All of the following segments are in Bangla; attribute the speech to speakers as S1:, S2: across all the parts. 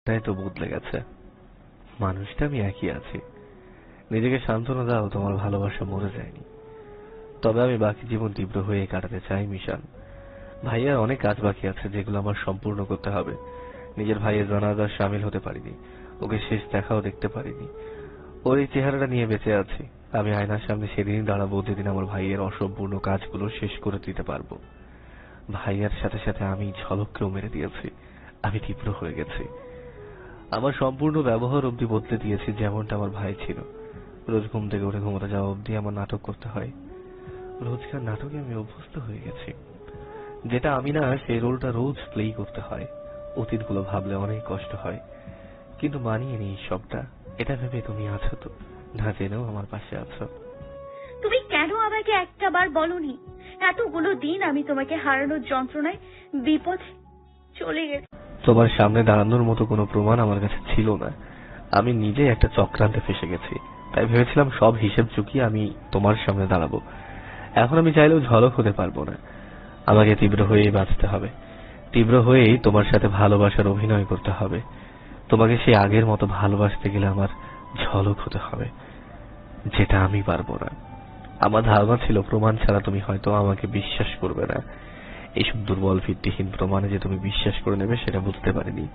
S1: তাই তো বদলে গেছে, মানুষটা আমি একই আছি। নিজেকে সান্ত্বনা দাও, তোমার ভালোবাসা মরে যায়নি। তবে আমি বাকি জীবন তীব্র হয়ে কাটাতে চাই মিশান। ভাইয়ার অনেক কাজ বাকি আছে যেগুলো আমার সম্পূর্ণ করতে হবে। নিজের ভাইয়ের জানাজায় শামিল হতে পারিনি, ওকে শেষ দেখাও দেখতে পারিনি। ওর এই চেহারাটা নিয়ে বেঁচে আছি। আমি আয়নার সামনে সেদিনই দাঁড়াবো যেদিন আমার ভাইয়ের অসম্পূর্ণ কাজগুলো শেষ করে দিতে পারবো। ভাইয়ার সাথে সাথে আমি ঝলককেও মেরে দিয়েছি। আমি তীব্র হয়ে গেছি। আমার সম্পূর্ণ ব্যবহার অবধি বদলে দিয়েছি, যেমনটা আমার ভাই ছিল। রোজ ঘুম থেকে উঠে ঘুমোতে যাওয়া অবধি আমার নাটক করতে হয়। রোজকার নাটকে আমি অভ্যস্ত হয়ে গেছি। যেটা আমি না, সেই রোলটা রোজ প্লেই করতে হয়। অতীতগুলো ভাবলে অনেক কষ্ট হয়, কিন্তু মানিয়ে নিই সবটা। এটা ভেবে তুমি আছো তো, না জেনেও আমার পাশে আছো।
S2: তুমি কেন আমাকে একটাবার বলনি? এতগুলো দিন আমি তোমাকে হারানোর যন্ত্রণায় বিপথে চলে গেছি।
S1: তোমার সামনে দাঁড়ানোর মতো কোনো প্রমাণ আমার কাছে ছিল না। আমি নিজে একটা চক্রান্তে ফেসে গেছি। তাই ভেবেছিলাম সব হিসেব চুকিয়ে আমি তোমার সামনে দাঁড়াবো। এখন আমি চাইলেও ঝলক হতে পারবো না। আমাকে তীব্র হয়েই বাঁচতে হবে। তীব্র হয়েই তোমার সাথে ভালোবাসার অভিনয় করতে হবে। তোমাকে সেই আগের মতো ভালোবাসতে গেলে আমার ঝলক হতে হবে, যেটা আমি পারবো না। আমার ধারণা ছিল প্রমাণ ছাড়া তুমি হয়তো আমাকে বিশ্বাস করবে না। এইসব দুর্বল ভিত্তিহীন প্রমাণে যে তুমি বিশ্বাস করে নেবে সেটা বুঝতে পারিনি।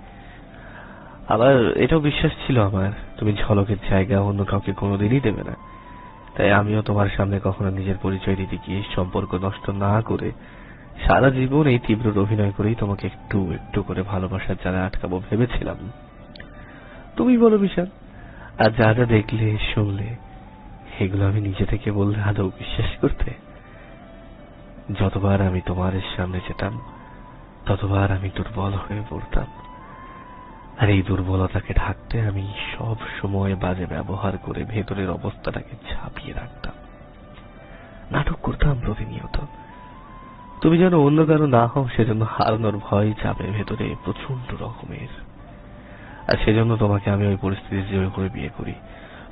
S1: আবার এটাও বিশ্বাস ছিল আমার, তুমি ঝলকের জায়গা অন্য কাউকে কোনোদিনই দেবে না। তাই আমিও তোমার সামনে কখনো নিজের পরিচয় দিতে গিয়ে সম্পর্ক নষ্ট না করে সারা জীবন এই তীব্র অভিনয় করেই তোমাকে একটু একটু করে ভালোবাসার জালে আটকাবো ভেবেছিলাম। তুমি বলো বিশাল, আর যা যা দেখলে শুনলে এগুলো আমি নিজে থেকে বললে আদৌ বিশ্বাস করতে? যতবার আমি তোমার সামনে যেতাম ততবার আমি দুর্বল হয়ে পড়তাম। আর এই দুর্বলতাকে ঢাকতে আমি সব সময় বাজে ব্যবহার করে ভেতরের অবস্থাটাকে ছাপিয়ে রাখতাম, নাটক করতাম প্রতিনিয়ত। তুমি যেন অন্য কারো না হও সেজন্য হারানোর ভয় চাপে ভেতরে প্রচন্ড রকমের। আর সেজন্য তোমাকে আমি ওই পরিস্থিতি জয় করে বিয়ে করি।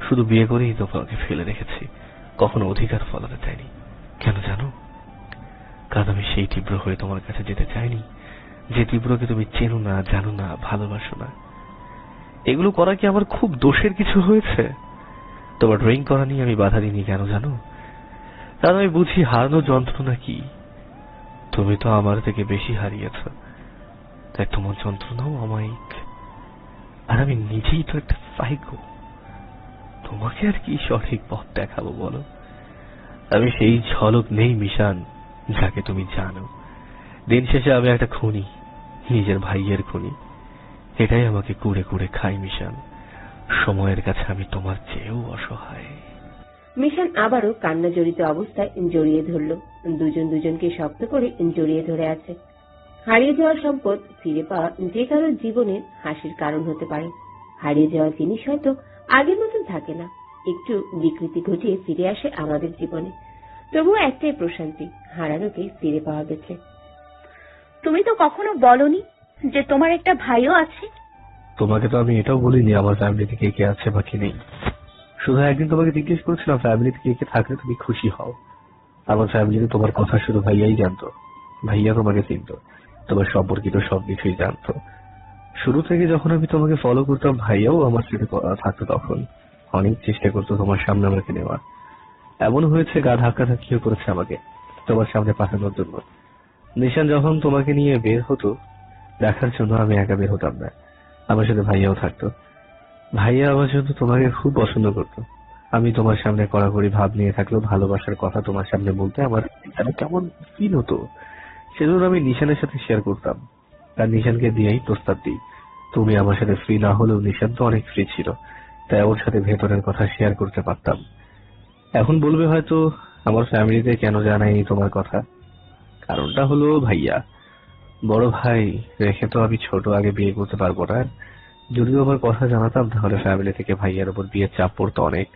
S1: শুধু বিয়ে করেই তোমাকে ফেলে রেখেছি, কখনো অধিকার ফলাতে চাইনি। কেন জানো? কারণ আমি সেই তীব্র হয়ে তোমার কাছে যেতে চাইনি, যে তীব্রকে তুমি চেনো না, জানো না, ভালোবাসো না। এগুলো করা কি আমার খুব দোষের কিছু হয়েছে? তোমার ড্রয়িং করা নিয়ে আমি বাধা দিইনি, কেন জানো? কারণ আমি বুঝি হারানোর যন্ত্রণা কি। তুমি তো আমার থেকে বেশি হারিয়েছ, তাই তোমার যন্ত্রণাও অমায়িক। আর আমি নিজেই তো একটা সাইকো। তোমাকে আর কি সঠিক পথ দেখাবো বলো? আমি সেই ঝলক নেই মিশান, যাকে তুমি জানো। দিন শেষে আমি একটা খুনি, নিজের ভাইয়ের খুনি। এটাই আমাকে কুড়ে কুড়ে খাই মিশান। সময়ের কাছে আমি তোমার চেয়েও অসহায়।
S3: মিশান আবারও কান্না জড়িত অবস্থায় জড়িয়ে ধরল। দুজন দুজনকে শক্ত করে জড়িয়ে ধরে আছে। হারিয়ে যাওয়া সম্পদ ফিরে পাওয়া যে কারোর জীবনের হাসির কারণ হতে পারে। হারিয়ে যাওয়া জিনিস হয়তো আগের মতন থাকে না, একটু বিকৃতি ঘটিয়ে ফিরে আসে আমাদের জীবনে। তবুও একটাই প্রশান্তি, হারানোকে ফিরে পাওয়া গেছে।
S2: তুমি তো কখনো বলনি যে তোমার একটা ভাইও আছে।
S1: তোমাকে তো আমি এটাও বলিনি আমার ফ্যামিলিতে কে কে আছে বা কে নেই। শুধু একদিন তোমাকে জিজ্ঞেস করেছিলাম ফ্যামিলিতে কে কে থাকলে তুমি খুশি হও। আমার ফ্যামিলিতে তোমার কথা শুধু ভাইয়াই জানতো। ভাইয়া তোমাকে চিনতো, তোমার সম্পর্কিত সবকিছুই জানতো। শুরু থেকে যখন আমি তোমাকে ফলো করতাম, ভাইয়াও আমার সাথে থাকতো। তখন অনেক চেষ্টা করতো তোমার সামনে আমাকে নেওয়ার। এমন হয়েছে গা ধাক্কা ধাক্কিও করেছে আমাকে তোমার সামনে পাঠানোর জন্য। নিশান যখন তোমাকে নিয়ে বের হতো দেখার জন্য, আমি একা বের হতাম না, আমার সাথে ভাইয়াও থাকতো। ভাইয়া আমার জন্য তোমাকে খুব পছন্দ করতো। আমি তোমার সামনে কড়াকড়ি ভাব নিয়ে থাকলেও ভালোবাসার কথা তোমার সামনে বলতে আমার কেমন ফিল হতো, সেজন্য আমি নিশানের সাথে শেয়ার করতাম। আর নিশানকে দিয়েই প্রস্তাব দিই। তুমি আমার সাথে ফ্রি না হলেও নিশান তো অনেক ফ্রি ছিল, তাই ওর সাথে ভেতরের কথা শেয়ার করতে পারতাম। এখন বলবে হয়তো আমার ফ্যামিলিতে কেন জানাই তোমার কথা। কারণটা হলো ভাইয়া। বড় ভাই রেখে তো আমি ছোট আগে বিয়ে করতে পারবো না। যদিও আমার কথা জানাতাম তাহলে ফ্যামিলি থেকে ভাইয়ার উপর বিয়ের চাপ পড়তো অনেক,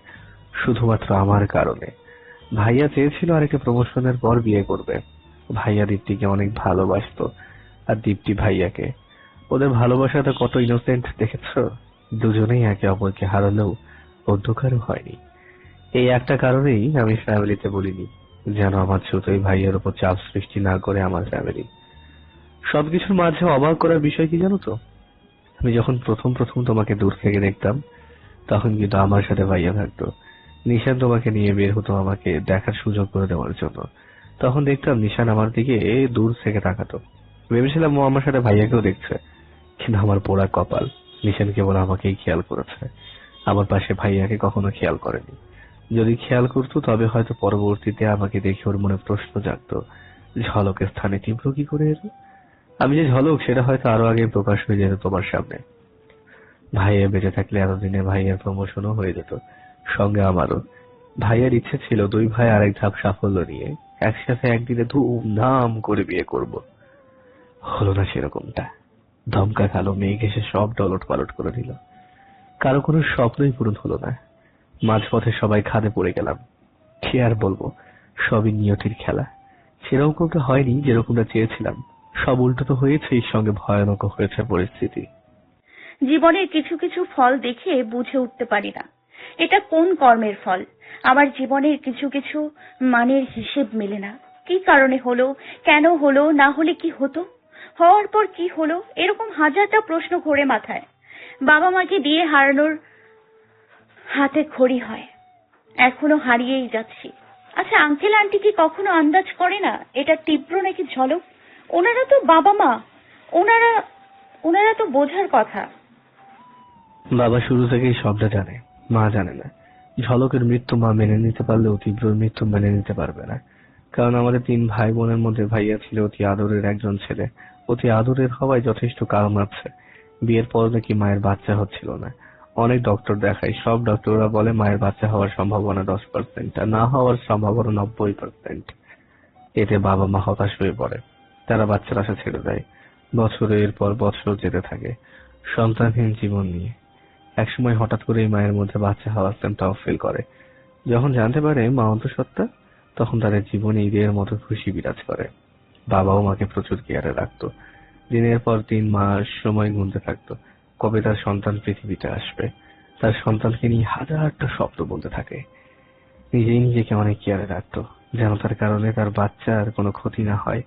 S1: শুধুমাত্র আমার কারণে। ভাইয়া চেয়েছিল আরেকটা প্রমোশনের পর বিয়ে করবে। ভাইয়া দীপ্তিকে অনেক ভালোবাসতো, আর দীপ্তি ভাইয়াকে। ওদের ভালোবাসাটা কত ইনোসেন্ট দেখেছো? দুজনেই একে অপরকে হারালেও অন্ধকারও হয়নি। এই একটা কারণেই আমি ফ্যামিলিতে বলিনি, যেন আমার ছোটই ভাইয়ের উপর চাপ সৃষ্টি না করে আমার ফ্যামিলি। সবকিছুর মাঝে অবাক করার বিষয় কি জানো তো? আমি যখন প্রথম প্রথম তোমাকে দূর থেকে দেখতাম তখন কিন্তু আমার সাথে ভাইয়া থাকতো। নিশান তোমাকে নিয়ে বের হতো আমাকে দেখার সুযোগ করে দেওয়ার জন্য। তখন দেখতাম নিশান আমার দিকে দূর থেকে তাকাতো। ভেবেছিলাম ও আমার সাথে ভাইয়াকেও দেখছে, কিন্তু আমার পোড়া কপাল, নিশান কেবল আমাকেই খেয়াল করেছে, আমার পাশে ভাইয়াকে কখনো খেয়াল করেনি। যদি খেয়াল করতো তবে হয়তো পরবর্তীতে আমাকে দেখে ওর মনে প্রশ্ন জাগতো, ঝলকের স্থানে তীব্র কি করে এলো? আমি যে ঝলক সেটা হয়তো আরো আগে প্রকাশ হয়ে যেত তোমার সামনে। ভাইয়া বেঁচে থাকলে এতদিনে ভাইয়ের প্রমোশনও হয়ে যেত, সঙ্গে আমারও। ভাইয়ের ইচ্ছে ছিল দুই ভাই আরেক ধাপ সাফল্য নিয়ে একসাথে একদিনে ধুমধাম করে বিয়ে করব। হলো না সেরকমটা। ধমকা কালো মেঘ এসে সব ডলট পালট করে দিল। কারো কোনো স্বপ্নই পূরণ হলো না। মাঝপথে সবাই খাদে পড়ে গেলাম। কি আর বলবো, সবই নিয়তির খেলা। সেরকমটা হয়নি যেরকমটা চেয়েছিলাম, সব উল্টো তো হয়েছেই, সঙ্গে ভয়ানক হয়েছে পরিস্থিতি।
S2: জীবনের কিছু কিছু ফল দেখে বুঝে উঠতে পারি না এটা কোন কর্মের ফল। আমার জীবনের কিছু কিছু মানের হিসেব মেলে না। কি কারণে হলো, কেন হলো, না হলে কি হতো, হওয়ার পর কি হলো, এরকম হাজারটা প্রশ্ন ঘোরে মাথায়। বাবা মাকে দিয়ে হারানোর হাতে খড়ি হয়, এখনো হারিয়েই যাচ্ছি। আচ্ছা, আঙ্কেল আন্টি কি কখনো আন্দাজ করে না এটা তীব্র নাকি ঝলক? ওনারা তো বাবা মা, ওনারা তো বোঝার কথা।
S1: বাবা শুরু থেকেই সবটা জানে, মা জানে না। ঝলকের মৃত্যু মা মেনে নিতে পারলেও তীব্রর মৃত্যু মেনে নিতে পারবে না। কারণ আমাদের 3 ভাই বোনের মধ্যে ভাইয়া ছিল অতি আদরের একজন ছেলে। অতি আদরের হওয়ায় যথেষ্ট কারণ আছে। বিয়ের পর নাকি মায়ের বাচ্চা হচ্ছিল না। অনেক ডক্টর দেখাই, সব ডক্টররা বলে মায়ের বাচ্চা হওয়ার সম্ভাবনা 10%, আর না হওয়ার সম্ভাবনা 90%। এতে বাবা মা হতাশ হয়ে পড়ে, তারা বাচ্চার আশা ছেড়ে দেয়। বছরের পর বছর যেতে থাকে। সন্তানহীন জীবন নিয়ে। একসময় হঠাৎ করে মায়ের মধ্যে বাচ্চা হওয়ার সিম্পটম ফিল করে। যখন জানতে পারে মা অন্তঃসত্ত্বা, তখন তাদের জীবনে ঈদের মতো খুশি বিরাজ করে। বাবাও মাকে প্রচুর কেয়ারে রাখতো। দিনের পর দিন মা সময় গুনতে থাকতো, কবে তার সন্তান পৃথিবীতে আসবে। তার সন্তানকে নিয়ে হাজারটা স্বপ্ন বলতে থাকে। নিজেই নিজেকে অনেক কেয়ারে রাখতো, যেন তার কারণে তার বাচ্চার কোনো ক্ষতি না হয়।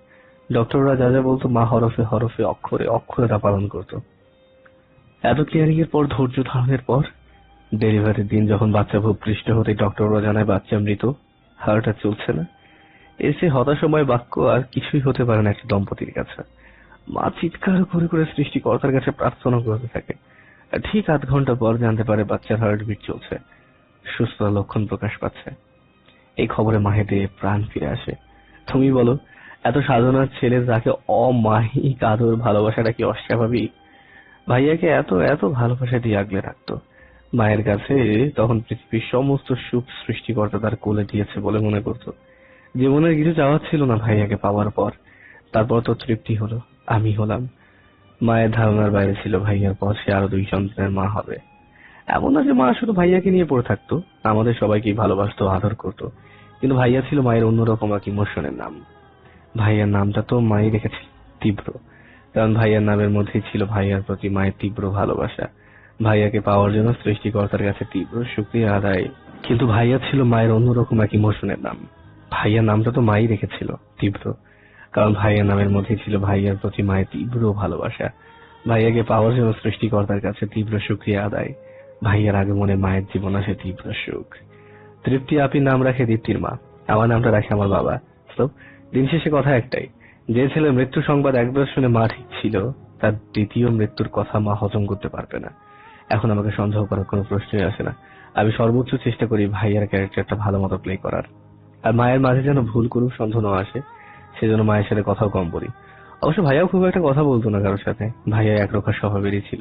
S1: ডক্টররা যা যা বলতো মা হরফে হরফে অক্ষরে অক্ষরে তা পালন করতো। এত কেয়ারিং এর পর, ধৈর্য ধারণের পর, ডেলিভারির দিন যখন বাচ্চা ভূপৃষ্ঠ হতে ডক্টররা জানায় বাচ্চা মৃত, হার্ট আর চলছে না, এর চেয়ে হতাশাময় বাক্য আর কিছুই হতে পারে না একটা দম্পতির কাছে। মা চিৎকার করে করে সৃষ্টিকর্তার কাছে প্রার্থনা করতে থাকে। আর ঠিক ৮ ঘন্টা পর জানতে পারে বাচ্চার হার্টবিট চলছে, সুস্থতার লক্ষণ প্রকাশ পাচ্ছে। এই খবরে মাহেতে প্রাণ ফিরে আসে। তুমি বলো, এত সাধনার ছেলে যাকে অমায়িক আদর ভালোবাসাটা কি অস্বাভাবিক? ভাইয়াকে এত এত ভালোবাসা দিয়ে আগলে রাখতো। মায়ের কাছে তখন পৃথিবীর সমস্ত সুখ সৃষ্টিকর্তা তার কোলে দিয়েছে বলে মনে করতো। জীবনের কিছু চাওয়া ছিল না ভাইয়াকে পাওয়ার পর। তারপর তো তৃপ্তি হলো, আমি হলাম। মায়ের ধারণার বাইরে ছিল ভাইয়ার পর সে আরো 2 সন্তানের মা হবে। এমন না যে মা শুধু ভাইয়াকে নিয়ে পড়ে থাকতো, আমাদের সবাইকেই ভালোবাসতো, আদর করতো। কিন্তু ভাইয়া ছিল মায়ের অন্যরকম এক ইমোশনের নাম। ভাইয়ার নামটা তো মাই রেখেছিল তীব্র, কারণ ভাইয়ার নামের মধ্যেই ছিল ভাইয়ার প্রতি মায়ের তীব্র ভালোবাসা। ভাইয়াকে পাওয়ার জন্য সৃষ্টিকর্তার কাছে তীব্র শুকরিয়া আদায়। কিন্তু ভাইয়া ছিল মায়ের অন্যরকম এক ইমোশনের নাম। ভাইয়ার নামটা তো মাই রেখেছিল তীব্র, কারণ ভাইয়ার নামের মধ্যে ছিল ভাইয়ার প্রতি মায়ের তীব্র ভালোবাসা। ভাইয়াকে পাওয়ার জন্য সৃষ্টিকর্তার কাছে তীব্র শুকরিয়া আদায়। ভাইয়ার আগমনে মায়ের জীবন আসে তীব্র সুখ। তৃপ্তি আপি নাম রাখে দীপ্তির মা, আমার নামটা রাখে আমার বাবা। তো দিন শেষে কথা একটাই, যে ছেলে মৃত্যু সংবাদ একবার শুনে মা ঠিক ছিল, তার দ্বিতীয় মৃত্যুর কথা মা হজম করতে পারবে না। এখন আমাকে সন্দেহ করার কোনো প্রশ্নই আসে না। আমি সর্বোচ্চ চেষ্টা করি ভাইয়ার ক্যারেক্টারটা ভালো মতো প্লে করার। আর মায়ের মাঝে যেন ভুল কোনো সন্দেহ না আসে, সেজন্য মায়ের সাথে কথাও কম বলি। অবশ্য ভাইয়াও খুব একটা কথা বলতো না কারোর সাথে। ভাইয়া একরকম স্বভাবেরই ছিল,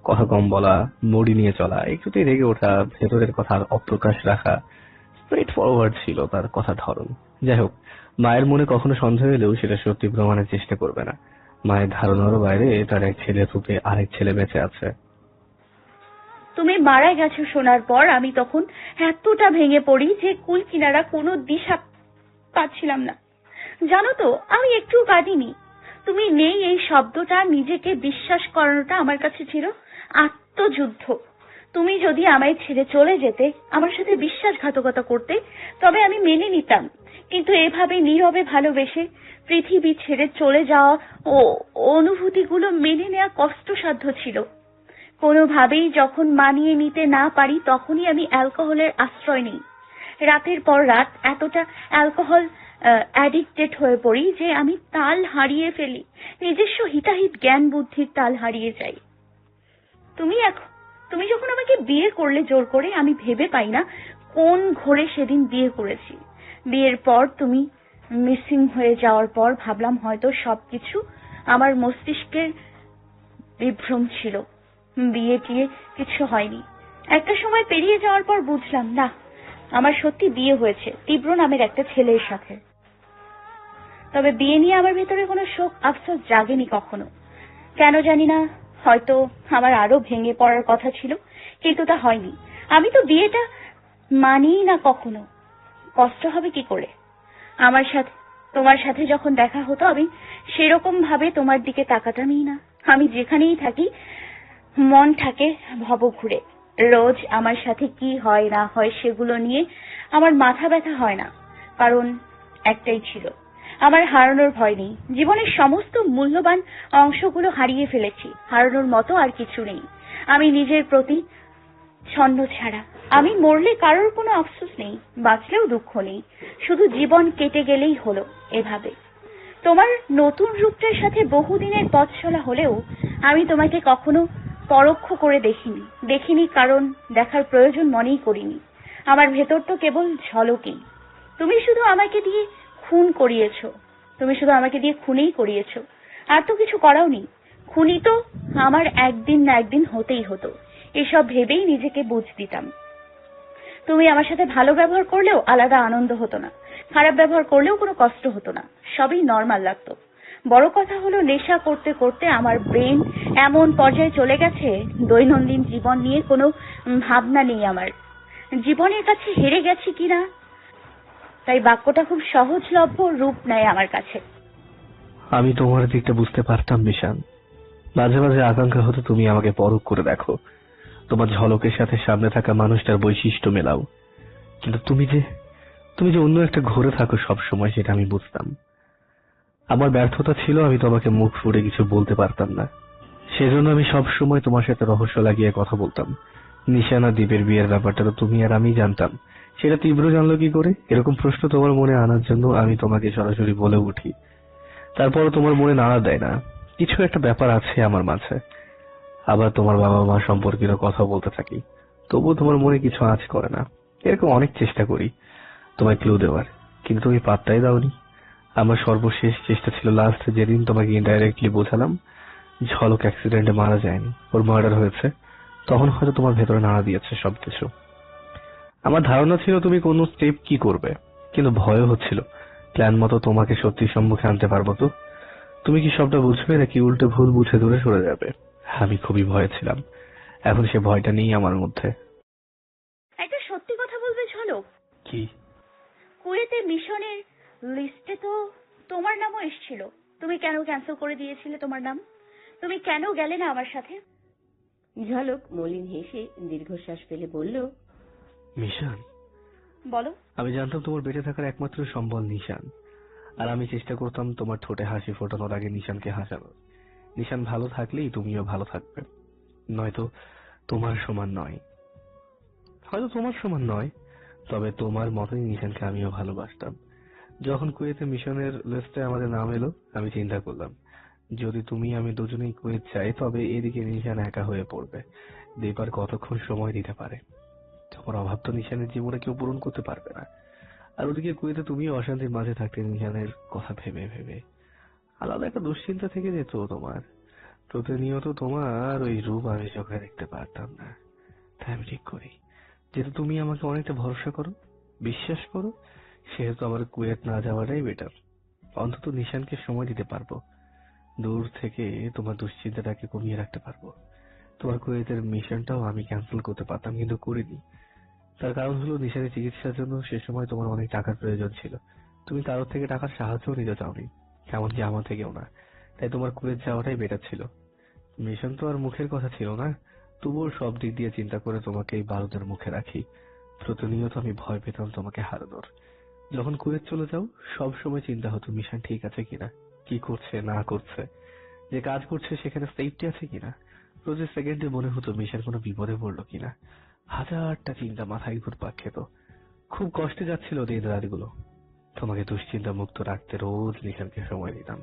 S1: কথা কম বলা, মুড়ি নিয়ে চলা, একটুতেই রেগে ওঠা, ভেতরের কথা অপ্রকাশ রাখা, স্ট্রেট ফরওয়ার্ড ছিল তার কথার ধরন। যাই হোক, মায়ের মনে কখনো সন্দেহ এলেও সেটা সত্যি প্রমাণের চেষ্টা করবে না। মায়ের ধারণারও বাইরে তার এক ছেলে রূপে আরেক ছেলে বেঁচে আছে।
S2: তুমি মারা গেছো শোনার পর আমি তখন এতটা ভেঙে পড়ি যে কুল কিনারা কোনো দিশা পাচ্ছিলাম না। জানো তো, আমি একটু কাঁদিনি। তুমি নেই এই শব্দটা নিজেকে বিশ্বাস করানোটা আমার কাছে ছিল আত্মযুদ্ধ। তুমি যদি আমায় ছেড়ে চলে যেতে, আমার সাথে বিশ্বাসঘাতকতা করতে, তবে আমি মেনে নিতাম। কিন্তু এভাবে নীরবে ভালোবেসে পৃথিবী ছেড়ে চলে যাওয়া ও অনুভূতিগুলো মেনে নেওয়া কষ্টসাধ্য ছিল। কোনোভাবেই যখন মানিয়ে নিতে না পারি, তখনই আমি অ্যালকোহলের আশ্রয় নিই। রাতের পর রাত এতটা অ্যালকোহল অ্যাডিক্টেড হয়ে পড়ি যে আমি তাল হারিয়ে ফেলি, নিজস্ব হিতাহিত জ্ঞান বুদ্ধির তাল হারিয়ে যাই। তুমি যখন আমাকে বিয়ে করলে জোর করে, আমি ভেবে পাই না কোন ঘোরে সেদিন বিয়ে করেছি। বিয়ের পর তুমি মিসিং হয়ে যাওয়ার পর ভাবলাম হয়তো সবকিছু আমার মস্তিষ্কের বিভ্রম ছিল, বিয়ে টিয়ে কিছু হয়নি। একটা সময় পেরিয়ে যাওয়ার পর বুঝলাম না, আমার সত্যি বিয়ে হয়েছে তীব্র নামের একটা ছেলের সাথে। তবে বিয়ে নিয়ে আমার ভেতরে কোনো শোক আফসোস জাগেনি কখনো, কেন জানি না। হয়তো আমার আরো ভেঙে পড়ার কথা ছিল, কিন্তু তা হয়নি। আমি তো বিয়েটা মানিই না কখনো। কষ্ট হবে কি করে? তোমার সাথে যখন দেখা হতো, আমি সেরকম ভাবে তোমার দিকে তাকাতামই না। আমি যেখানেই থাকি মন থাকে ভবঘুরে। রোজ আমার সাথে কি হয় না হয় সেগুলো নিয়ে আমার মাথা ব্যথা হয় না, কারণ একটাই ছিল, আমার হারানোর ভয় নেই। জীবনের সমস্ত মূল্যবান অংশগুলো হারিয়ে ফেলেছি, হারানোর মতো আর কিছু নেই। আমি নিজের প্রতি ছন্ন ছাড়া। আমি মরলে কারোর কোনো আফসোস নেই, বাঁচলেও দুঃখ নেই, শুধু জীবন কেটে গেলেই হলো। এভাবে তোমার নতুন রূপটার সাথে বহুদিনের পথ চলা হলেও আমি তোমাকে কখনো পরোক্ষ করে দেখিনি, কারণ দেখার প্রয়োজন মনেই করিনি। আমার ভেতর তো কেবল ঝলকেই। তুমি শুধু আমাকে দিয়ে খুনেই করিয়েছো, আর তো কিছু করাওনি। খুনি তো আমার একদিন না একদিন হতেই হতো, এসব ভেবেই নিজেকে বুঝ দিতাম। তুমি আমার সাথে ভালো ব্যবহার করলেও আলাদা আনন্দ হতো না, খারাপ ব্যবহার করলেও কোনো কষ্ট হতো না, সবই নর্মাল লাগতো। বড় কথা হলো নেশা করতে করতে আমার ব্রেন এমন পর্যায়ে চলে গেছে, দৈনন্দিন জীবন নিয়ে কোনো ভাবনা নেই আমার। জীবনের কাছে হেরে গেছি কিনা, তাই বাক্যটা খুব সহজলভ্য রূপ নেয় আমার কাছে।
S1: আমি তোমার দিকটা বুঝতে পারতাম মিশান। মাঝে মাঝে আকাঙ্ক্ষা হতো তুমি আমাকে পরখ করে দেখো, তোমার ঝলকের সাথে সামনে থাকা মানুষটার বৈশিষ্ট্য মেলাও। কিন্তু তুমি যে অন্য একটা ঘোরে থাকো সব সময়, সেটা আমি বুঝতাম। আমার ব্যর্থতা ছিল আমি তোমাকে মুখ ফুটে কিছু বলতে পারতাম না। সেজন্য আমি সব সময় তোমার সাথে রহস্য লাগিয়ে কথা বলতাম। নিশানা দ্বীপের বিয়ের ব্যাপারটা তো তুমি আর আমি জানতাম, সেটা তীব্র জানলো কি করে? এরকম প্রশ্ন তোমার মনে আনার জন্য আমি তোমাকে সরাসরি বলে উঠি, তারপরও তোমার মনে নাড়া দেয় না। কিছু একটা ব্যাপার আছে আমার মাঝে। আবার তোমার বাবা মা সম্পর্কিত কথা বলতে থাকি, তবুও তোমার মনে কিছু আঁচ করে না। এরকম অনেক চেষ্টা করি তোমায় ক্লু দেওয়ার, কিন্তু তুমি পাত্তাই দাওনি। আমার সর্বশেষ চেষ্টা ছিল লাস্ট যেদিন তোমাকে ইনডাইরেক্টলি বোঝালাম ঝলক অ্যাক্সিডেন্টে মারা যায়নি, ওর মার্ডার হয়েছে। তখন হয়তো তোমার ভেতরে নাড়া দিয়েছে সবকিছু। আমার ধারণা ছিল তুমি কোন স্টেপ কি করবে, কিন্তু ভয় হচ্ছিল প্ল্যান মতো তোমাকে সত্যি সম্মুখে আনতে পারবো তো। তুমি কি সবটা বুঝবে নাকি উল্টো ভুল বুঝে দূরে সরে যাবে? আমি খুবই ভয়ে ছিলাম। এখন সে ভয়টা নেই আমার মধ্যে।
S2: একটা সত্যি কথা বলবে ঝলক,
S1: কি?
S2: কুয়েতে মিশনের লিস্টে তো তোমার নামও এসেছিল। তুমি কেন ক্যান্সেল করে দিয়েছিলে তোমার নাম? তুমি কেন গেলে না আমার সাথে?
S3: ঝলক মলিন হেসে দীর্ঘশ্বাস ফেলে বলল,
S1: মিশান,
S2: বলো।
S1: আমি জানতাম তোমার বেঁচে থাকার একমাত্র সম্বল নিশান, আর আমি চেষ্টা করতাম তোমার ঠোঁটে হাসি ফোটানোর আগে নিশানকে হাসানোর। নিশান ভালো থাকলেই তুমিও ভালো থাকবে, নয়তো তোমার সমান নয়। হয়তো তোমার সমান নয়, তবে তোমার মতোই নিশানকে আমিও ভালোবাসতাম। যখন কুয়েতে মিশনের লিস্টে আমাদের নাম এলো, আমি চিন্তা করলাম যদি তুমি আমি দুজনেই কুয়েত যাই, তবে এদিকে নিশান একা হয়ে পড়বে। দীপার কতক্ষণ সময় দিতে পারে? তোমার অভাব তো নিশানের জীবনে কেউ পূরণ করতে পারবে না। আর ওদিকে কুয়েতে তুমি অশান্তির মাঝে থাকতে নিশানের কথা ভেবে ভেবে আলাদা একটা দুশ্চিন্তা থেকে যেত তোমার। প্রতিনিয়ত তোমার ওই রূপ আমি চোখে দেখতে পারতাম না। তাই আমি ঠিক করি, যেহেতু তুমি আমাকে অনেকটা ভরসা করো, বিশ্বাস করো, সেহেতু আমার কুয়েত না যাওয়াটাই বেটার। অন্তত নিশানকে সময় দিতে পারবো, দূর থেকে তোমার দুশ্চিন্তাটাকে কমিয়ে রাখতে পারবো। তোমার কুয়েতের মিশনটাও আমি ক্যান্সেল করতে পারতাম, কিন্তু করিনি। তার কারণ হলো নিশানের চিকিৎসার জন্য সে সময় তোমার অনেক টাকার প্রয়োজন ছিল। তুমি কারোর থেকে টাকার সাহায্য নিতে চাওনি, এমনকি আমার থেকেও না। তাই তোমার কুয়েত যাওয়াটাই বেটার ছিল। মিশন তো আর মুখের কথা ছিল না, তবুও সব দিক দিয়ে চিন্তা করে তোমাকে এই বারুদের মুখে রাখি। প্রতিনিয়ত আমি ভয় পেতাম তোমাকে হারানোর। যখন কুয়েত চলে যাও, সব সময় চিন্তা হতো মিশন ঠিক আছে কিনা, কি করছে না করছে, যে কাজ করছে সেখানে সেফটি আছে কিনা। প্রতি সেকেন্ডে মনে হতো মিশন কোনো বিপদে পড়লো কিনা। হাজারটা চিন্তা মাথায় ঘুরপাক খেত। খুব কষ্টে যাচ্ছিল দিন রাতগুলো। তোমাকে দুশ্চিন্তা মুক্ত রাখতে রোজ নিশানকে সময় দিতাম।